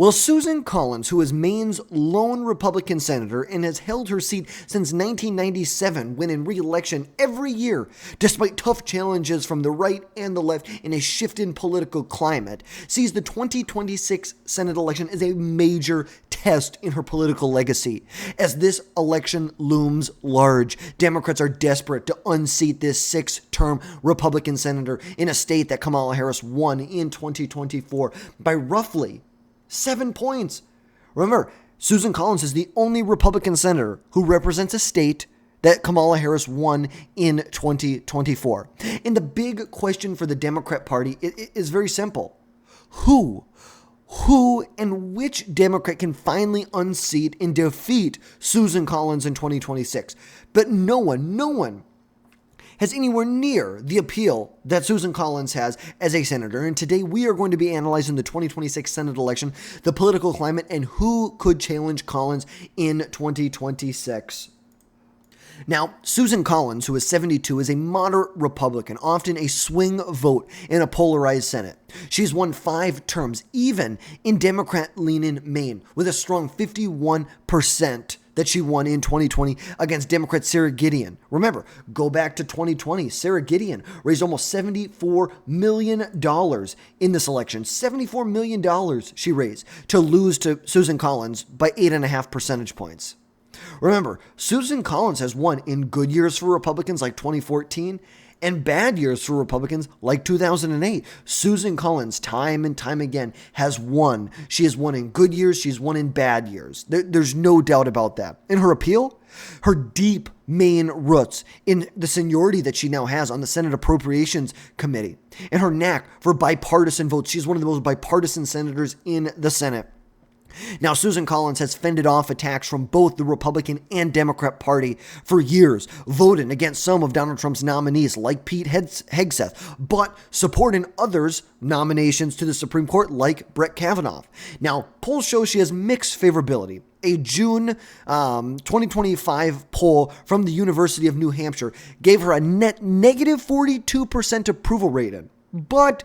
Well, Susan Collins, who is Maine's lone Republican senator and has held her seat since 1997, winning re-election every year, despite tough challenges from the right and the left in a shift in political climate, sees the 2026 Senate election as a major test in her political legacy. As this election looms large, Democrats are desperate to unseat this six-term Republican senator in a state that Kamala Harris won in 2024 by roughly 7 points. Remember, Susan Collins is the only Republican senator who represents a state that Kamala Harris won in 2024. And the big question for the Democrat Party is very simple. Who and which Democrat can finally unseat and defeat Susan Collins in 2026? But no one has anywhere near the appeal that Susan Collins has as a senator. And today we are going to be analyzing the 2026 Senate election, the political climate, and who could challenge Collins in 2026. Now, Susan Collins, who is 72, is a moderate Republican, often a swing vote in a polarized Senate. She's won 5 terms, even in Democrat-leaning Maine, with a strong 51% that she won in 2020 against Democrat Sarah Gideon. Remember, go back to 2020. Sarah Gideon raised almost $74 million in this election. $74 million she raised to lose to Susan Collins by 8.5 percentage points. Remember, Susan Collins has won in good years for Republicans like 2014 and bad years for Republicans like 2008. Susan Collins, time and time again, has won. She has won in good years. She's won in bad years. There's no doubt about that. In her appeal, her deep Maine roots in the seniority that she now has on the Senate Appropriations Committee, and her knack for bipartisan votes. She's one of the most bipartisan senators in the Senate. Now, Susan Collins has fended off attacks from both the Republican and Democrat Party for years, voting against some of Donald Trump's nominees like Pete Hegseth, but supporting others' nominations to the Supreme Court like Brett Kavanaugh. Now, polls show she has mixed favorability. A June 2025 poll from the University of New Hampshire gave her a net negative 42% approval rating. But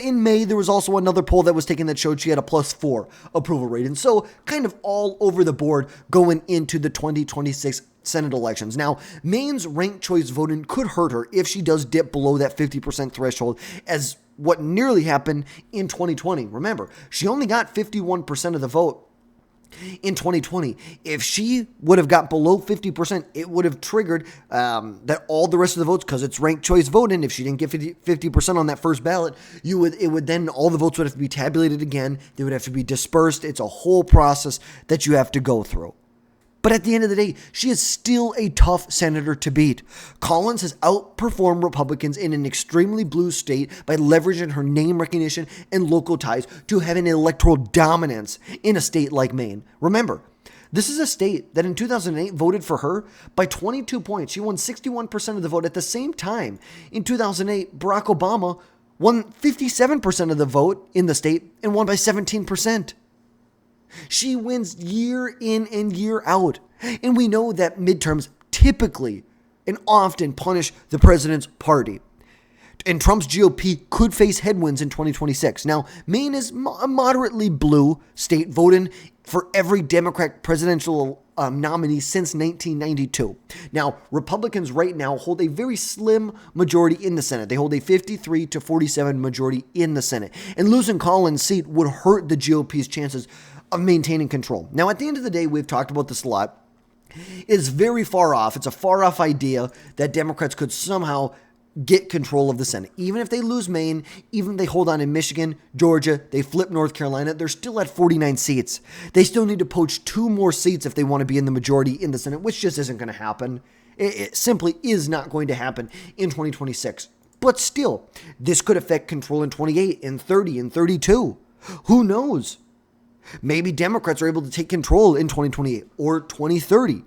in May, there was also another poll that was taken that showed she had a +4 approval rating. So kind of all over the board going into the 2026 Senate elections. Now, Maine's ranked choice voting could hurt her if she does dip below that 50% threshold, as what nearly happened in 2020. Remember, she only got 51% of the vote in 2020. If she would have got below 50%, it would have triggered that all the rest of the votes, because it's ranked choice voting. If she didn't get 50% on that first ballot, all the votes would have to be tabulated again. They would have to be dispersed. It's a whole process that you have to go through. But at the end of the day, she is still a tough senator to beat. Collins has outperformed Republicans in an extremely blue state by leveraging her name recognition and local ties to have an electoral dominance in a state like Maine. Remember, this is a state that in 2008 voted for her by 22 points. She won 61% of the vote. At the same time, in 2008, Barack Obama won 57% of the vote in the state and won by 17%. She wins year in and year out. And we know that midterms typically and often punish the president's party. And Trump's GOP could face headwinds in 2026. Now, Maine is a moderately blue state, voting for every Democrat presidential nominee since 1992. Now, Republicans right now hold a very slim majority in the Senate. They hold a 53 to 47 majority in the Senate. And losing Collins' seat would hurt the GOP's chances of maintaining control. Now, at the end of the day, we've talked about this a lot. It's very far off. It's a far off idea that Democrats could somehow get control of the Senate. Even if they lose Maine, even if they hold on in Michigan, Georgia, they flip North Carolina, they're still at 49 seats. They still need to poach 2 more seats if they want to be in the majority in the Senate, which just isn't going to happen. It simply is not going to happen in 2026. But still, this could affect control in 28 and 30 and 32. Who knows? Maybe Democrats are able to take control in 2028 or 2030.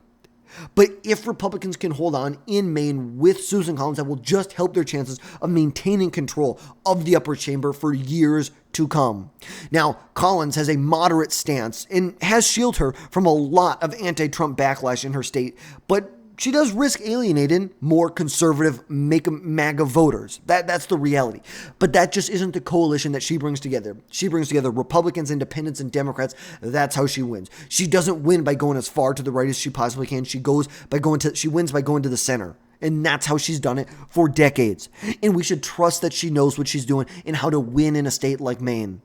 But if Republicans can hold on in Maine with Susan Collins, that will just help their chances of maintaining control of the upper chamber for years to come. Now, Collins has a moderate stance and has shielded her from a lot of anti-Trump backlash in her state, but she does risk alienating more conservative MAGA voters. That's the reality. But that just isn't the coalition that she brings together. She brings together Republicans, Independents, and Democrats. That's how she wins. She doesn't win by going as far to the right as she possibly can. She wins by going to the center. And that's how she's done it for decades. And we should trust that she knows what she's doing and how to win in a state like Maine.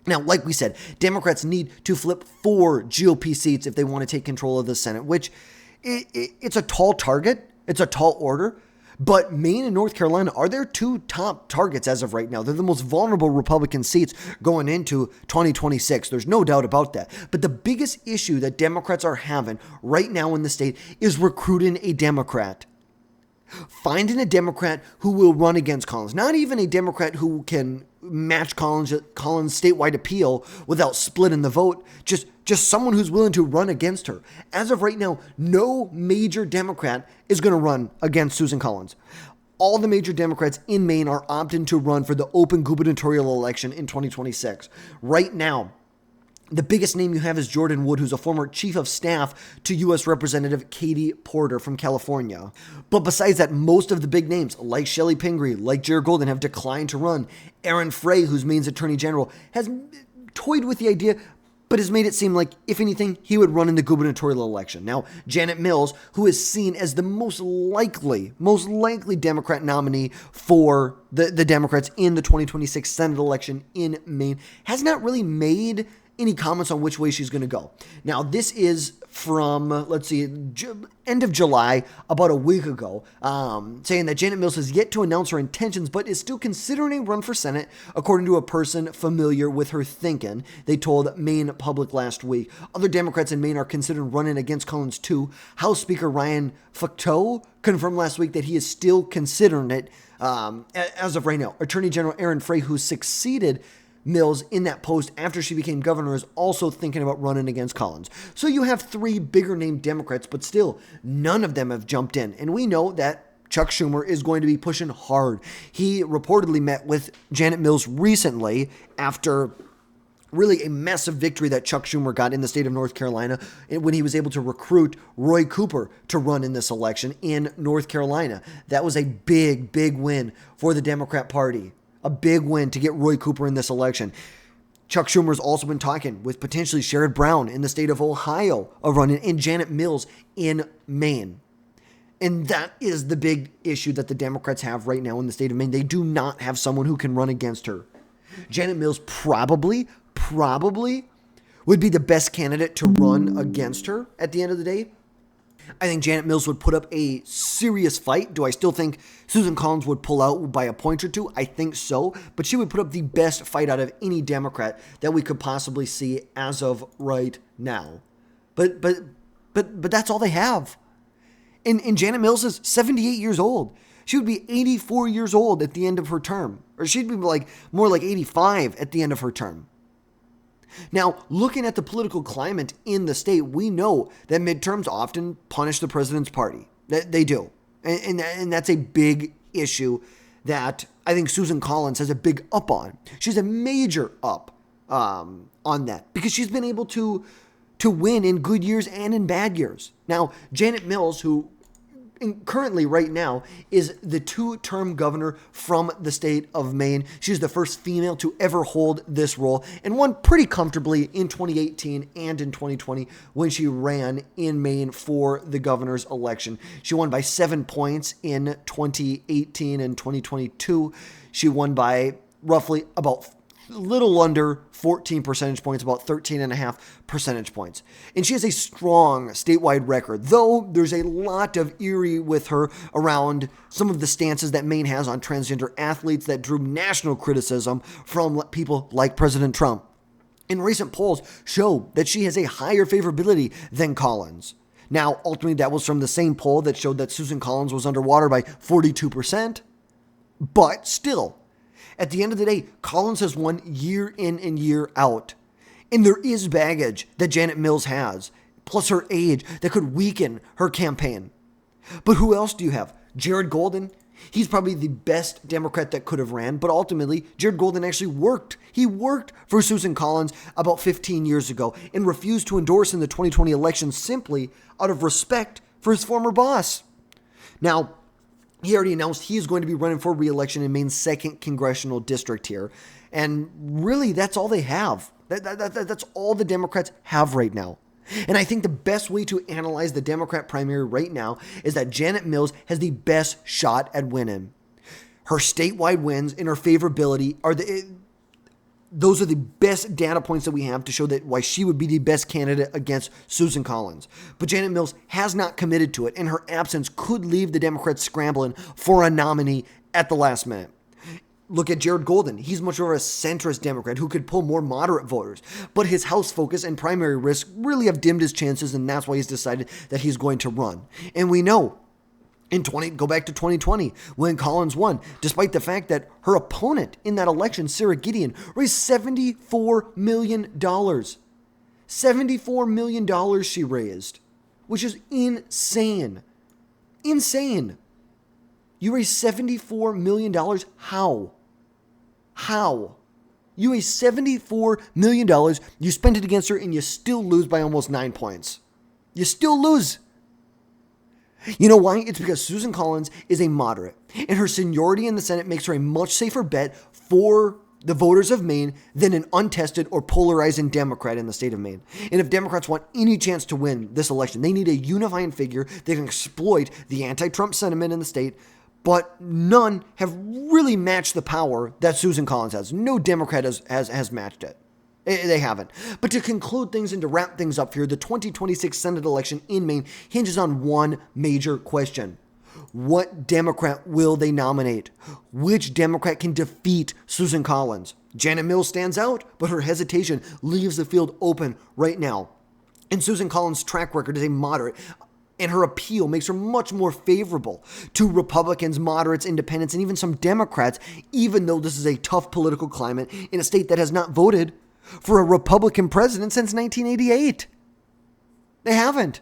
Now, like we said, Democrats need to flip 4 GOP seats if they want to take control of the Senate, which it's a tall target. It's a tall order. But Maine and North Carolina are their 2 top targets as of right now. They're the most vulnerable Republican seats going into 2026. There's no doubt about that. But the biggest issue that Democrats are having right now in the state is recruiting a Democrat. Finding a Democrat who will run against Collins. Not even a Democrat who can match Collins' statewide appeal without splitting the vote. Just someone who's willing to run against her. As of right now, no major Democrat is going to run against Susan Collins. All the major Democrats in Maine are opting to run for the open gubernatorial election in 2026. Right now, the biggest name you have is Jordan Wood, who's a former chief of staff to U.S. Representative Katie Porter from California. But besides that, most of the big names, like Shelley Pingree, like Jared Golden, have declined to run. Aaron Frey, who's Maine's attorney general, has toyed with the idea, but has made it seem like, if anything, he would run in the gubernatorial election. Now, Janet Mills, who is seen as the most likely Democrat nominee for the Democrats in the 2026 Senate election in Maine, has not really made any comments on which way she's going to go. Now, this is from, end of July, about a week ago, saying that Janet Mills has yet to announce her intentions, but is still considering a run for Senate, according to a person familiar with her thinking. They told Maine Public last week. Other Democrats in Maine are considering running against Collins too. House Speaker Ryan Facteau confirmed last week that he is still considering it as of right now. Attorney General Aaron Frey, who succeeded Mills in that post after she became governor, is also thinking about running against Collins. So you have 3 bigger name Democrats, but still none of them have jumped in. And we know that Chuck Schumer is going to be pushing hard. He reportedly met with Janet Mills recently after really a massive victory that Chuck Schumer got in the state of North Carolina when he was able to recruit Roy Cooper to run in this election in North Carolina. That was a big, big win for the Democrat Party. A big win to get Roy Cooper in this election. Chuck Schumer's also been talking with potentially Sherrod Brown in the state of Ohio of running, and Janet Mills in Maine. And that is the big issue that the Democrats have right now in the state of Maine. They do not have someone who can run against her. Janet Mills probably would be the best candidate to run against her at the end of the day. I think Janet Mills would put up a serious fight. Do I still think Susan Collins would pull out by a point or two? I think so. But she would put up the best fight out of any Democrat that we could possibly see as of right now. But that's all they have. And Janet Mills is 78 years old. She would be 84 years old at the end of her term. Or she'd be more like 85 at the end of her term. Now, looking at the political climate in the state, we know that midterms often punish the president's party. They do. And that's a big issue that I think Susan Collins has a big up on. She's a major up on that because she's been able to win in good years and in bad years. Now, Janet Mills, who currently right now is the 2-term governor from the state of Maine. She's the first female to ever hold this role and won pretty comfortably in 2018 and in 2020 when she ran in Maine for the governor's election. She won by 7 points in 2018 and 2022. She won by roughly about a little under 14 percentage points, about 13.5 percentage points. And she has a strong statewide record, though there's a lot of eerie with her around some of the stances that Maine has on transgender athletes that drew national criticism from people like President Trump. And recent polls show that she has a higher favorability than Collins. Now, ultimately, that was from the same poll that showed that Susan Collins was underwater by 42%, but still, at the end of the day, Collins has won year in and year out. And there is baggage that Janet Mills has, plus her age, that could weaken her campaign. But who else do you have? Jared Golden? He's probably the best Democrat that could have ran, but ultimately, Jared Golden actually worked. He worked for Susan Collins about 15 years ago and refused to endorse in the 2020 election simply out of respect for his former boss. Now, he already announced he is going to be running for re-election in Maine's 2nd congressional district here. And really, that's all they have. That's all the Democrats have right now. And I think the best way to analyze the Democrat primary right now is that Janet Mills has the best shot at winning. Her statewide wins and her favorability those are the best data points that we have to show that why she would be the best candidate against Susan Collins. But Janet Mills has not committed to it, and her absence could leave the Democrats scrambling for a nominee at the last minute. Look at Jared Golden. He's much more of a centrist Democrat who could pull more moderate voters. But his House focus and primary risk really have dimmed his chances, and that's why he's decided that he's going to run. And we know, go back to 2020 when Collins won, despite the fact that her opponent in that election, Sarah Gideon, raised $74 million. $74 million she raised, which is insane. Insane. You raised $74 million? How? You raised $74 million, you spent it against her, and you still lose by almost 9 points. You still lose. You know why? It's because Susan Collins is a moderate, and her seniority in the Senate makes her a much safer bet for the voters of Maine than an untested or polarizing Democrat in the state of Maine. And if Democrats want any chance to win this election, they need a unifying figure that can exploit the anti-Trump sentiment in the state, but none have really matched the power that Susan Collins has. No Democrat has matched it. They haven't. But to conclude things and to wrap things up here, the 2026 Senate election in Maine hinges on one major question. What Democrat will they nominate? Which Democrat can defeat Susan Collins? Janet Mills stands out, but her hesitation leaves the field open right now. And Susan Collins' track record is a moderate, and her appeal makes her much more favorable to Republicans, moderates, independents, and even some Democrats, even though this is a tough political climate in a state that has not voted for a Republican president since 1988. They haven't.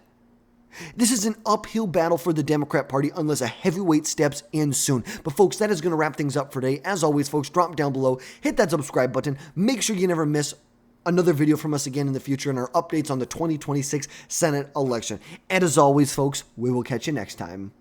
This is an uphill battle for the Democrat Party unless a heavyweight steps in soon. But folks, that is going to wrap things up for today. As always, folks, drop down below, hit that subscribe button, make sure you never miss another video from us again in the future and our updates on the 2026 Senate election. And as always, folks, we will catch you next time.